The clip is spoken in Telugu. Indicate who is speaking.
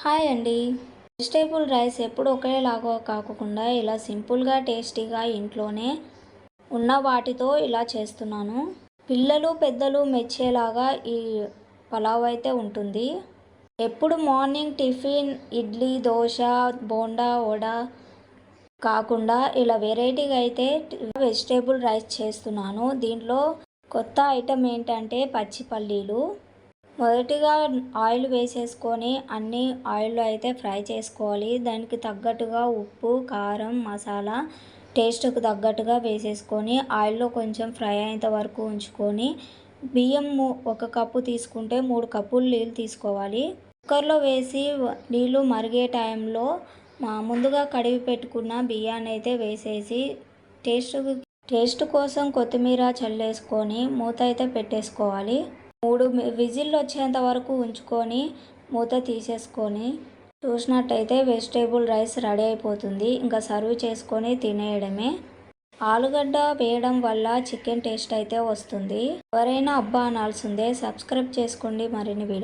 Speaker 1: హాయ్ అండి. వెజిటేబుల్ రైస్ ఎప్పుడు ఒకేలాగా కాకుండా ఇలా సింపుల్గా టేస్టీగా ఇంట్లోనే ఉన్న వాటితో ఇలా చేస్తున్నాను. పిల్లలు పెద్దలు మెచ్చేలాగా ఈ పలావ్ అయితే ఉంటుంది. ఎప్పుడు మార్నింగ్ టిఫిన్ ఇడ్లీ దోశ బోండా వడ కాకుండా ఇలా వెరైటీగా అయితే వెజిటేబుల్ రైస్ చేస్తున్నాను. దీంట్లో కొత్త ఐటెం ఏంటంటే పచ్చి పల్లీలు. మొదటిగా ఆయిల్ వేసేసుకొని అన్నీ ఆయిల్లో అయితే ఫ్రై చేసుకోవాలి. దానికి తగ్గట్టుగా ఉప్పు కారం మసాలా టేస్ట్కి తగ్గట్టుగా వేసేసుకొని ఆయిల్లో కొంచెం ఫ్రై అయ్యేంత వరకు ఉంచుకొని బియ్యం ఒక కప్పు తీసుకుంటే 3 కప్పులు నీళ్ళు తీసుకోవాలి. కుక్కర్లో వేసి నీళ్ళు మరిగే టైంలో ముందుగా కడిగి పెట్టుకున్న బియ్యాన్ని అయితే వేసేసి టేస్ట్ కోసం కొత్తిమీర చల్లేసుకొని మూత అయితే పెట్టేసుకోవాలి. 3 విజిల్లు వచ్చేంత వరకు ఉంచుకొని మూత తీసేసుకొని చూసినట్టయితే వెజిటేబుల్ రైస్ రెడీ అయిపోతుంది. ఇంకా సర్వ్ చేసుకొని తినేయడమే. ఆలుగడ్డ వేయడం వల్ల చికెన్ టేస్ట్ అయితే వస్తుంది. ఎవరైనా అబ్బా అనాల్సిందే. సబ్స్క్రైబ్ చేసుకోండి మరిన్ని వీడియో